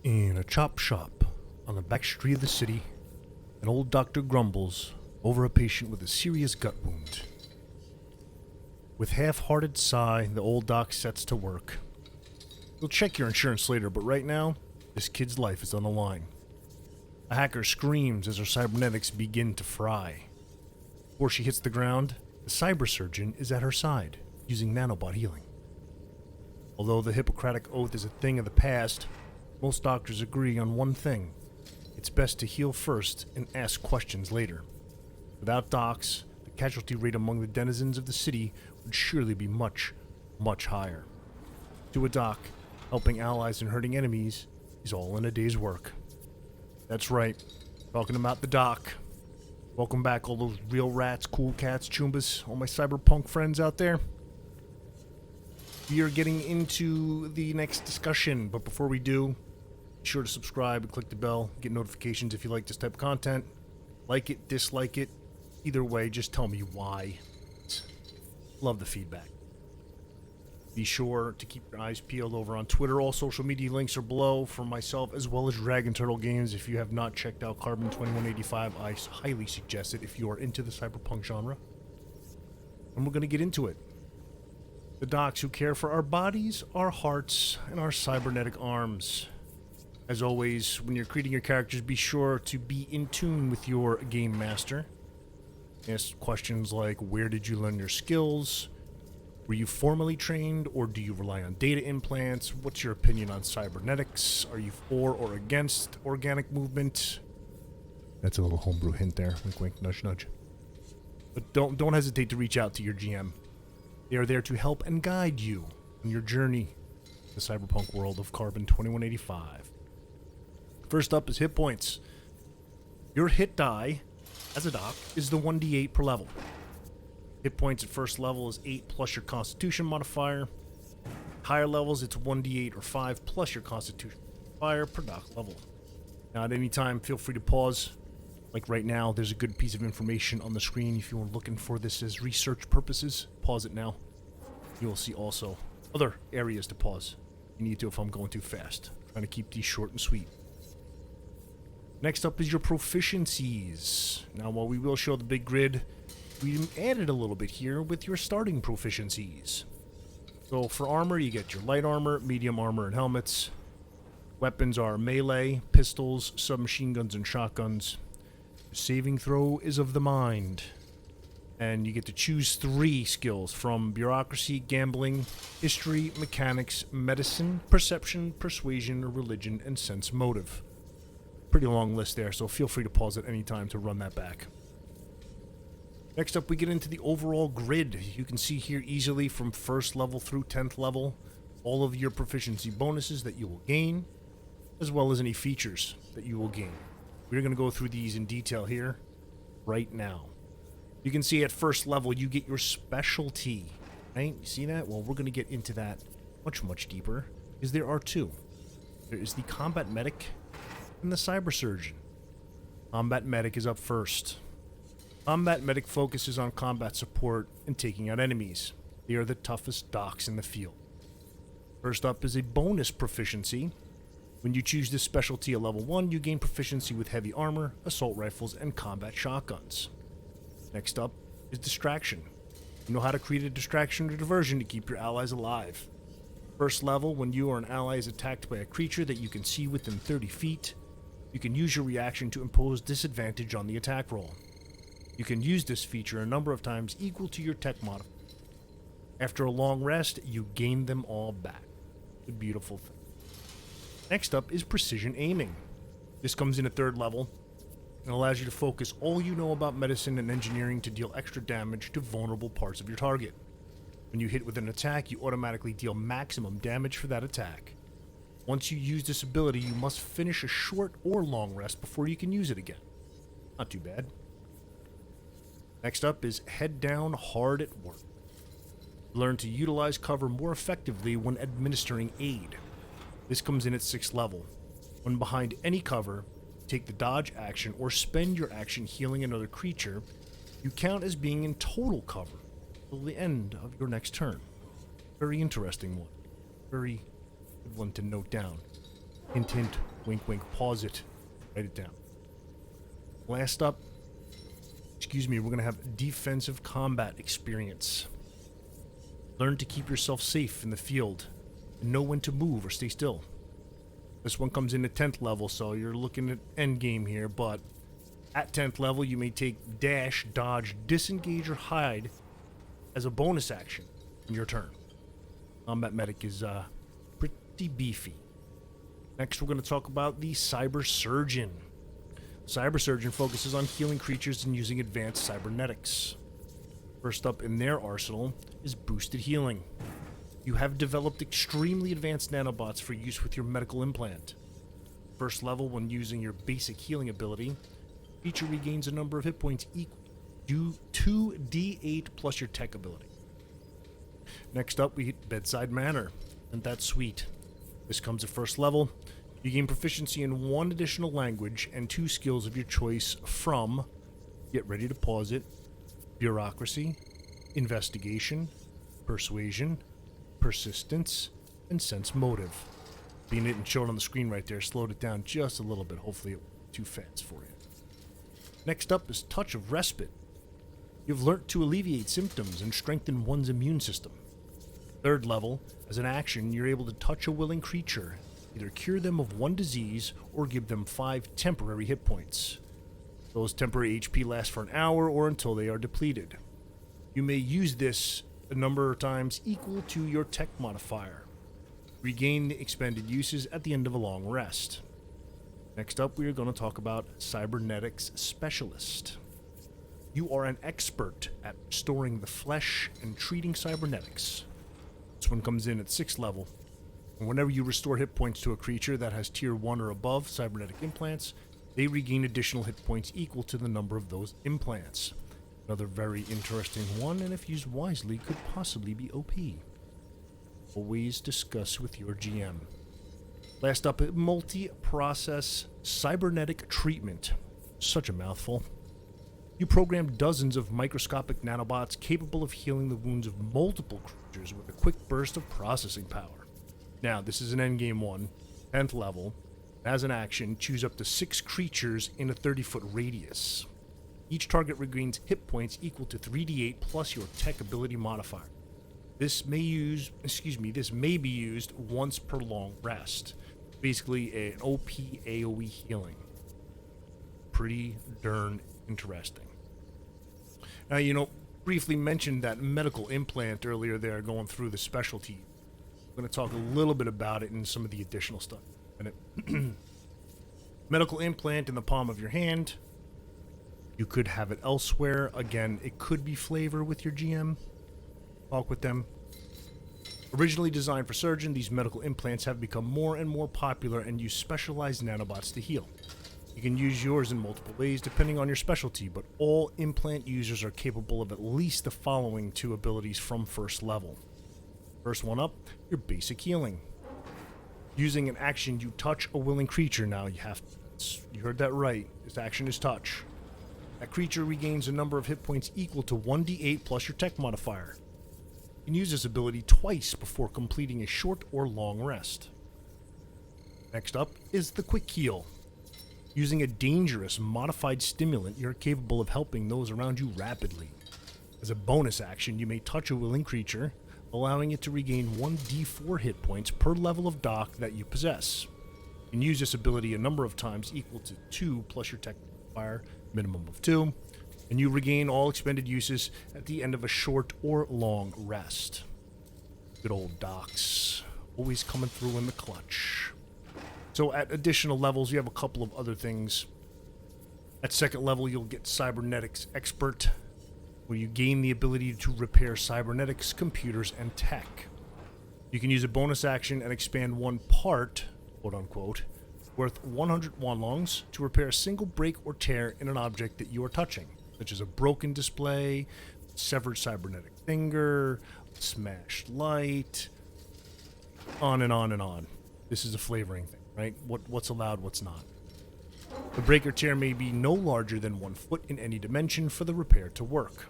In a chop shop on the back street of the city, an old doctor grumbles over a patient with a serious gut wound. With half-hearted sigh, the old doc sets to work. You'll check your insurance later, but right now, this kid's life is on the line. A hacker screams as her cybernetics begin to fry. Before she hits the ground, the cyber surgeon is at her side, using nanobot healing. Although the Hippocratic Oath is a thing of the past, most doctors agree on one thing. It's best to heal first and ask questions later. Without docs, the casualty rate among the denizens of the city would surely be much, much higher. To a doc, helping allies and hurting enemies is all in a day's work. That's right, talking about the doc. Welcome back, all those real rats, cool cats, chumbas, all my cyberpunk friends out there. We are getting into the next discussion, but before we do, be sure to subscribe and click the bell, get notifications if you like this type of content. Like it, dislike it, either way, just tell me why. Love the feedback. Be sure to keep your eyes peeled over on Twitter. All social media links are below for myself as well as Dragon Turtle Games. If you have not checked out Carbon 2185, I highly suggest it if you are into the cyberpunk genre. And we're going to get into it. The docs who care for our bodies, our hearts, and our cybernetic arms. As always, when you're creating your characters, be sure to be in tune with your game master. Ask questions like, where did you learn your skills? Were you formally trained, or do you rely on data implants? What's your opinion on cybernetics? Are you for or against organic movement? That's a little homebrew hint there. Wink, wink, nudge, nudge. But don't hesitate to reach out to your GM. They are there to help and guide you on your journey to the cyberpunk world of Carbon 2185. First up is hit points. Your hit die, as a doc, is the 1d8 per level. Hit points at first level is 8 plus your constitution modifier. Higher levels, it's 1d8 or 5 plus your constitution modifier per doc level. Now, at any time, feel free to pause. Like right now, there's a good piece of information on the screen. If you are looking for this as research purposes, pause it now. You will see also other areas to pause. You need to if I'm going too fast. Trying to keep these short and sweet. Next up is your proficiencies. Now, while we will show the big grid, we added a little bit here with your starting proficiencies. So for armor, you get your light armor, medium armor, and helmets. Weapons are melee, pistols, submachine guns, and shotguns. Your saving throw is of the mind. And you get to choose 3 skills from bureaucracy, gambling, history, mechanics, medicine, perception, persuasion, religion, and sense motive. Pretty long list there, so feel free to pause at any time to run that back. Next up, we get into the overall grid. You can see here easily from 1st level through 10th level all of your proficiency bonuses that you will gain, as well as any features that you will gain. We're going to go through these in detail here right now. You can see at 1st level you get your specialty, right? You see that? Well, we're going to get into that much, much deeper, because there are 2. There is the combat medic and the cyber surgeon. Combat medic is up first. Combat medic focuses on combat support and taking out enemies. They are the toughest docs in the field. First up is a bonus proficiency. When you choose this specialty at level 1, you gain proficiency with heavy armor, assault rifles, and combat shotguns. Next up is distraction. You know how to create a distraction or diversion to keep your allies alive. First level, when you or an ally is attacked by a creature that you can see within 30 feet, you can use your reaction to impose disadvantage on the attack roll. You can use this feature a number of times equal to your tech modifier. After a long rest, you gain them all back. A beautiful thing. Next up is precision aiming. This comes in at 3rd level and allows you to focus all you know about medicine and engineering to deal extra damage to vulnerable parts of your target. When you hit with an attack, you automatically deal maximum damage for that attack. Once you use this ability, you must finish a short or long rest before you can use it again. Not too bad. Next up is head down, hard at work. Learn to utilize cover more effectively when administering aid. This comes in at 6th level. When behind any cover, take the dodge action or spend your action healing another creature, you count as being in total cover till the end of your next turn. Very interesting one. Very good one to note down. Hint, hint, Wink, wink, pause it. Write it down. Last up, we're going to have defensive combat experience. Learn to keep yourself safe in the field and know when to move or stay still. This one comes in at 10th level, so you're looking at endgame here, but at 10th level, you may take dash, dodge, disengage, or hide as a bonus action in your turn. Combat medic is pretty beefy. Next, we're going to talk about the cyber surgeon. Cyber surgeon focuses on healing creatures and using advanced cybernetics. First up in their arsenal is boosted healing. You have developed extremely advanced nanobots for use with your medical implant. First level, when using your basic healing ability, creature regains a number of hit points equal to 2d8 plus your tech ability. Next up, we hit bedside manner, and that's sweet. This comes at first level. You gain proficiency in 1 additional language and 2 skills of your choice from, get ready to pause it, bureaucracy, investigation, persuasion, persistence, and sense motive. Being it and shown on the screen right there slowed it down just a little bit. Hopefully it wasn't too fast for you. Next up is touch of respite. You've learnt to alleviate symptoms and strengthen one's immune system. Third level, as an action, you're able to touch a willing creature, either cure them of 1 disease or give them 5 temporary hit points. Those temporary HP last for an hour or until they are depleted. You may use this a number of times equal to your tech modifier. Regain the expended uses at the end of a long rest. Next up, we are going to talk about Cybernetics Specialist. You are an expert at restoring the flesh and treating cybernetics. This one comes in at 6th level. And whenever you restore hit points to a creature that has tier 1 or above cybernetic implants, they regain additional hit points equal to the number of those implants. Another very interesting one, and if used wisely, could possibly be OP. Always discuss with your GM. Last up, multi-process cybernetic treatment. Such a mouthful. You program dozens of microscopic nanobots capable of healing the wounds of multiple creatures with a quick burst of processing power. Now, this is an endgame one, 10th level. As an action, choose up to 6 creatures in a 30-foot radius. Each target regains hit points equal to 3d8 plus your tech ability modifier. This may be used once per long rest. Basically an OP AoE healing. Pretty darn interesting. Now, briefly mentioned that medical implant earlier there, going through the specialty. I'm going to talk a little bit about it and some of the additional stuff. Medical implant in the palm of your hand. You could have it elsewhere. Again, it could be flavor with your GM. Talk with them. Originally designed for surgeon, these medical implants have become more and more popular and use specialized nanobots to heal. You can use yours in multiple ways depending on your specialty, but all implant users are capable of at least the following 2 abilities from first level. First one up, your basic healing. Using an action, you touch a willing creature. Now you heard that right. This action is touch. That creature regains a number of hit points equal to 1d8 plus your tech modifier. You can use this ability twice before completing a short or long rest. Next up is the quick heal. Using a dangerous modified stimulant, you're capable of helping those around you rapidly. As a bonus action, you may touch a willing creature, allowing it to regain 1d4 hit points per level of dock that you possess. You can use this ability a number of times equal to 2 plus your tech modifier, minimum of 2, and you regain all expended uses at the end of a short or long rest. Good old docks, always coming through in the clutch. So at additional levels, you have a couple of other things. At 2nd level, you'll get Cybernetics Expert, where you gain the ability to repair cybernetics, computers, and tech. You can use a bonus action and expand 1 part, quote-unquote, worth 100 wanlongs to repair a single break or tear in an object that you are touching, such as a broken display, severed cybernetic finger, smashed light, on and on and on. This is a flavoring thing, right? What's allowed, what's not. The break or tear may be no larger than 1 foot in any dimension for the repair to work.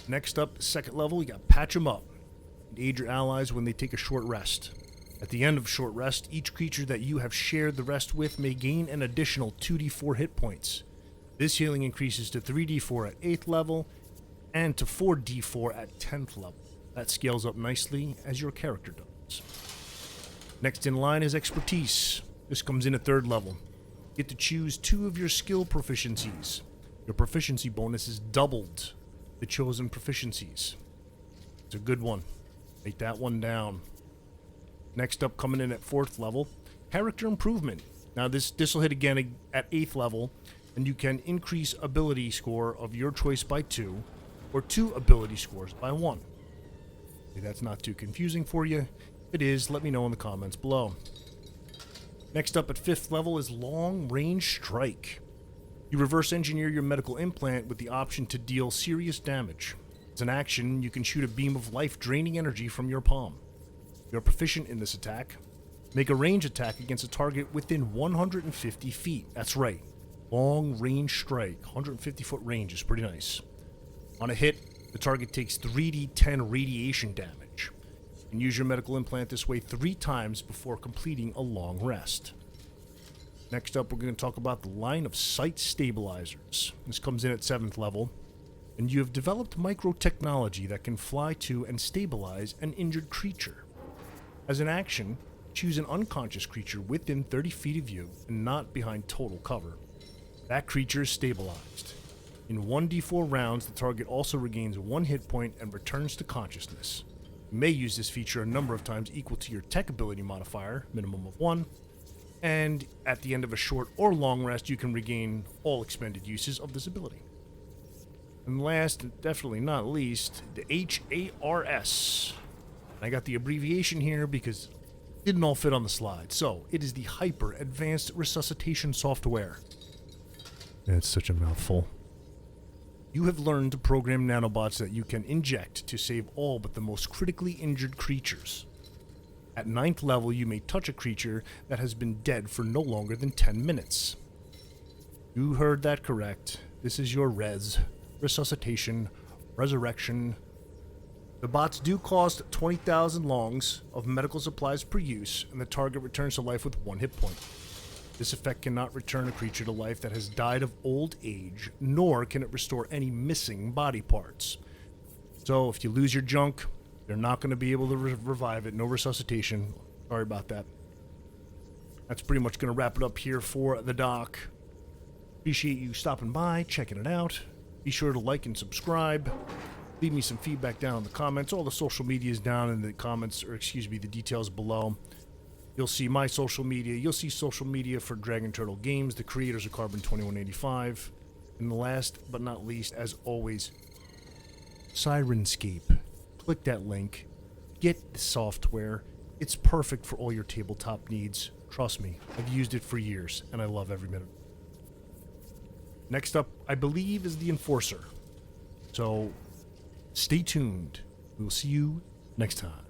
Next up, 2nd level, you got Patch 'em Up. Aid your allies when they take a short rest. At the end of short rest, each creature that you have shared the rest with may gain an additional 2d4 hit points. This healing increases to 3d4 at 8th level and to 4d4 at 10th level. That scales up nicely as your character does. Next in line is expertise. This comes in at 3rd level. You get to choose 2 of your skill proficiencies. Your proficiency bonus is doubled the chosen proficiencies. It's a good one. Write that one down. Next up, coming in at 4th level, character improvement. Now this will hit again at 8th level, and you can increase ability score of your choice by 2, or 2 ability scores by 1. If that's not too confusing for you. If it is, let me know in the comments below. Next up at 5th level is long range strike. You reverse engineer your medical implant with the option to deal serious damage. As an action, you can shoot a beam of life-draining energy from your palm. You're proficient in this attack. Make a range attack against a target within 150 feet. That's right. Long range strike. 150 foot range is pretty nice. On a hit, the target takes 3d10 radiation damage. You can use your medical implant this way 3 times before completing a long rest. Next up, we're going to talk about the line of sight stabilizers. This comes in at 7th level, and you have developed microtechnology that can fly to and stabilize an injured creature. As an action, choose an unconscious creature within 30 feet of you and not behind total cover. That creature is stabilized. In 1d4 rounds, the target also regains 1 hit point and returns to consciousness. You may use this feature a number of times equal to your tech ability modifier, minimum of 1, and at the end of a short or long rest, you can regain all expended uses of this ability. And last, and definitely not least, the HARS. I got the abbreviation here because it didn't all fit on the slide. So, it is the Hyper Advanced Resuscitation Software. It's such a mouthful. You have learned to program nanobots that you can inject to save all but the most critically injured creatures. At 9th level, you may touch a creature that has been dead for no longer than 10 minutes. You heard that correct. This is your resuscitation, resurrection. The bots do cost 20,000 longs of medical supplies per use, and the target returns to life with 1 hit point. This effect cannot return a creature to life that has died of old age, nor can it restore any missing body parts. So if you lose your junk, you're not going to be able to revive it. No resuscitation. Sorry about that. That's pretty much going to wrap it up here for the doc. Appreciate you stopping by, checking it out. Be sure to like and subscribe. Leave me some feedback down in the comments. All the social media is down in the comments, or excuse me, the details below. You'll see my social media. You'll see social media for Dragon Turtle Games, the creators of Carbon 2185. And last but not least, as always, Syrinscape. Click that link. Get the software. It's perfect for all your tabletop needs. Trust me, I've used it for years, and I love every minute. Next up, I believe, is the Enforcer. So, stay tuned. We'll see you next time.